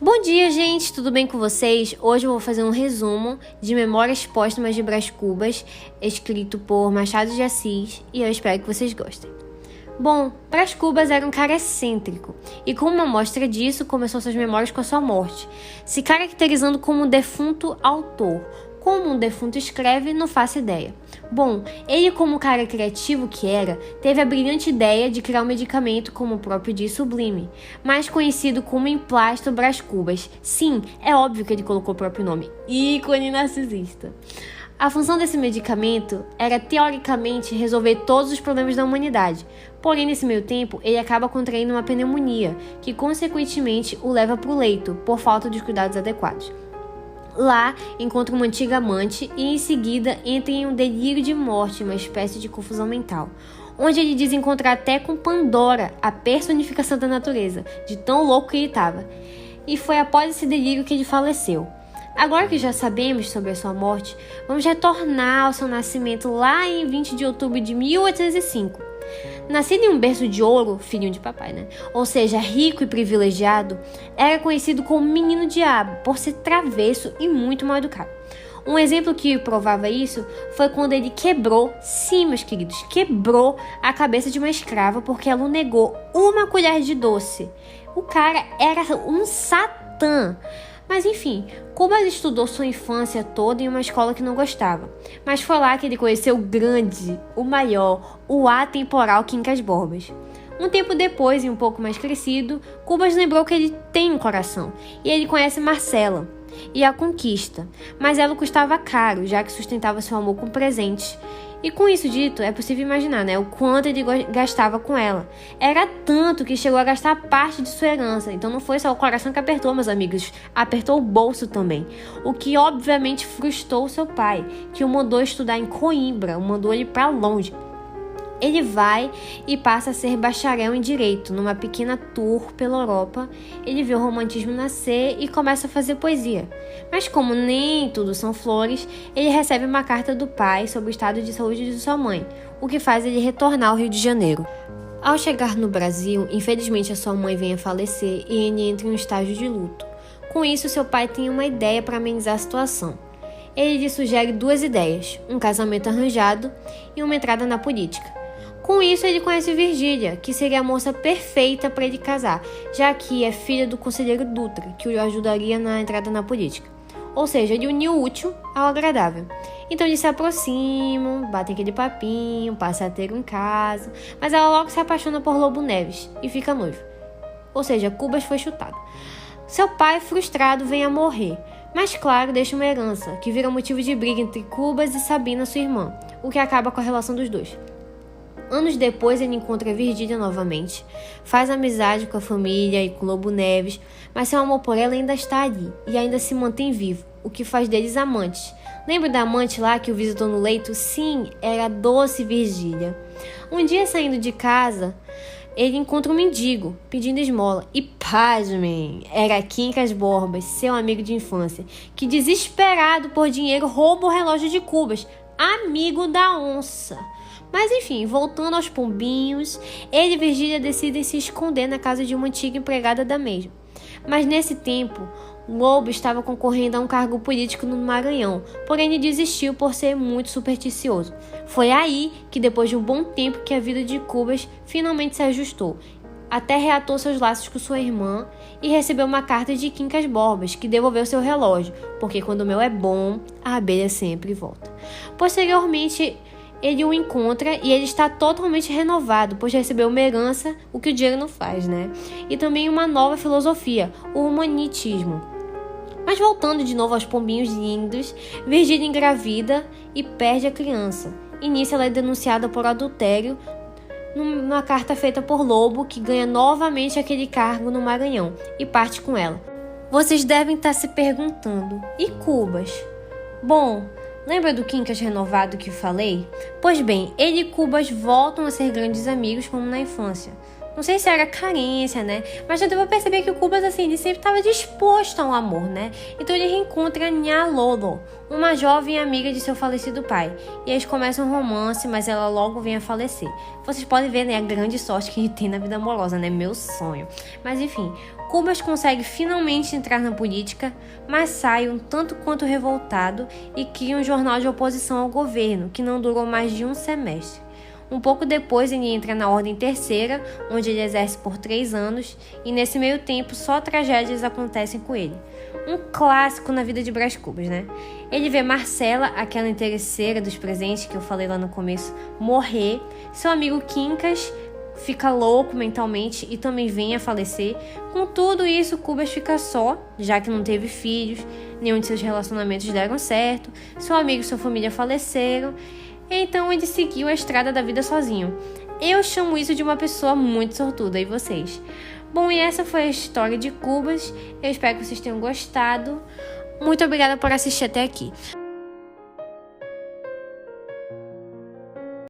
Bom dia, gente! Tudo bem com vocês? Hoje eu vou fazer um resumo de Memórias Póstumas de Brás Cubas, escrito por Machado de Assis, e eu espero que vocês gostem. Bom, Brás Cubas era um cara excêntrico, e como uma mostra disso, começou suas memórias com a sua morte, se caracterizando como um defunto autor. Como um defunto escreve, não faço ideia. Bom, ele, como cara criativo que era, teve a brilhante ideia de criar um medicamento, como o próprio diz, sublime, mais conhecido como emplasto Brás Cubas. Sim, é óbvio que ele colocou o próprio nome, ícone narcisista. A função desse medicamento era, teoricamente, resolver todos os problemas da humanidade. Porém, nesse meio tempo, ele acaba contraindo uma pneumonia, que consequentemente o leva para o leito, por falta de cuidados adequados. Lá, encontra uma antiga amante e, em seguida, entra em um delírio de morte, uma espécie de confusão mental, onde ele diz encontrar até com Pandora, a personificação da natureza, de tão louco que ele estava. E foi após esse delírio que ele faleceu. Agora que já sabemos sobre a sua morte, vamos retornar ao seu nascimento lá em 20 de outubro de 1805. Nascido em um berço de ouro, filhinho de papai, né? Ou seja, rico e privilegiado, era conhecido como Menino Diabo, por ser travesso e muito mal educado. Um exemplo que provava isso foi quando ele quebrou, sim, meus queridos, quebrou a cabeça de uma escrava porque ela o negou uma colher de doce. O cara era um satã. Mas enfim, Cubas estudou sua infância toda em uma escola que não gostava. Mas foi lá que ele conheceu o grande, o maior, o atemporal Quincas Borbas. Um tempo depois, e um pouco mais crescido, Cubas lembrou que ele tem um coração. E ele conhece Marcela e a conquista. Mas ela custava caro, já que sustentava seu amor com presentes. E com isso dito, é possível imaginar, o quanto ele gastava com ela. Era tanto que chegou a gastar parte de sua herança. Então não foi só o coração que apertou, meus amigos. Apertou o bolso também. O que obviamente frustrou seu pai, que o mandou estudar em Coimbra, o mandou ele para longe. Ele vai e passa a ser bacharel em Direito. Numa pequena tour pela Europa, ele vê o romantismo nascer e começa a fazer poesia. Mas como nem tudo são flores, ele recebe uma carta do pai sobre o estado de saúde de sua mãe, o que faz ele retornar ao Rio de Janeiro. Ao chegar no Brasil, infelizmente a sua mãe vem a falecer e ele entra em um estágio de luto. Com isso, seu pai tem uma ideia para amenizar a situação. Ele lhe sugere duas ideias, um casamento arranjado e uma entrada na política. Com isso, ele conhece Virgília, que seria a moça perfeita para ele casar, já que é filha do conselheiro Dutra, que o ajudaria na entrada na política. Ou seja, ele uniu o útil ao agradável. Então eles se aproximam, batem aquele papinho, passa a ter em casa, mas ela logo se apaixona por Lobo Neves e fica noiva. Ou seja, Cubas foi chutado. Seu pai, frustrado, vem a morrer, mas claro, deixa uma herança, que vira motivo de briga entre Cubas e Sabina, sua irmã, o que acaba com a relação dos dois. Anos depois, ele encontra Virgília novamente, faz amizade com a família e com Lobo Neves, mas seu amor por ela ainda está ali e ainda se mantém vivo, o que faz deles amantes. Lembra da amante lá que o visitou no leito? Sim, era a doce Virgília. Um dia, saindo de casa, ele encontra um mendigo pedindo esmola e, pasmem, era Quincas Borbas, seu amigo de infância, que, desesperado por dinheiro, rouba o relógio de Cubas, amigo da onça. Mas enfim, voltando aos pombinhos, ele e Virgília decidem se esconder na casa de uma antiga empregada da mesma. Mas nesse tempo, Lobo estava concorrendo a um cargo político no Maranhão, porém ele desistiu por ser muito supersticioso. Foi aí que, depois de um bom tempo, que a vida de Cubas finalmente se ajustou. Até reatou seus laços com sua irmã e recebeu uma carta de Quincas Borbas, que devolveu seu relógio, porque quando o mel é bom, a abelha sempre volta. Posteriormente, ele o encontra e ele está totalmente renovado, pois recebeu uma herança, o que o dinheiro não faz, E também uma nova filosofia, o humanitismo. Mas voltando de novo aos pombinhos lindos, Virgília engravida e perde a criança. E nisso ela é denunciada por adultério numa carta feita por Lobo, que ganha novamente aquele cargo no Maranhão e parte com ela. Vocês devem estar se perguntando, e Cubas? Bom, lembra do Quincas renovado que falei? Pois bem, ele e Cubas voltam a ser grandes amigos como na infância. Não sei se era carência, mas já deu pra perceber que o Cubas, ele sempre estava disposto ao amor, Então ele reencontra a Nha Lolo, uma jovem amiga de seu falecido pai. E eles começam um romance, mas ela logo vem a falecer. Vocês podem ver, a grande sorte que ele tem na vida amorosa, meu sonho. Mas enfim, Cubas consegue finalmente entrar na política, mas sai um tanto quanto revoltado e cria um jornal de oposição ao governo, que não durou mais de um semestre. Um pouco depois ele entra na Ordem Terceira, onde ele exerce por 3 anos, e nesse meio tempo só tragédias acontecem com ele. Um clássico na vida de Brás Cubas, né? Ele vê Marcela, aquela interesseira dos presentes que eu falei lá no começo, morrer. Seu amigo Quincas fica louco mentalmente e também vem a falecer. Com tudo isso, Cubas fica só, já que não teve filhos, nenhum de seus relacionamentos deram certo, seu amigo e sua família faleceram, então ele seguiu a estrada da vida sozinho. Eu chamo isso de uma pessoa muito sortuda, e vocês? Bom, e essa foi a história de Cubas. Eu espero que vocês tenham gostado. Muito obrigada por assistir até aqui.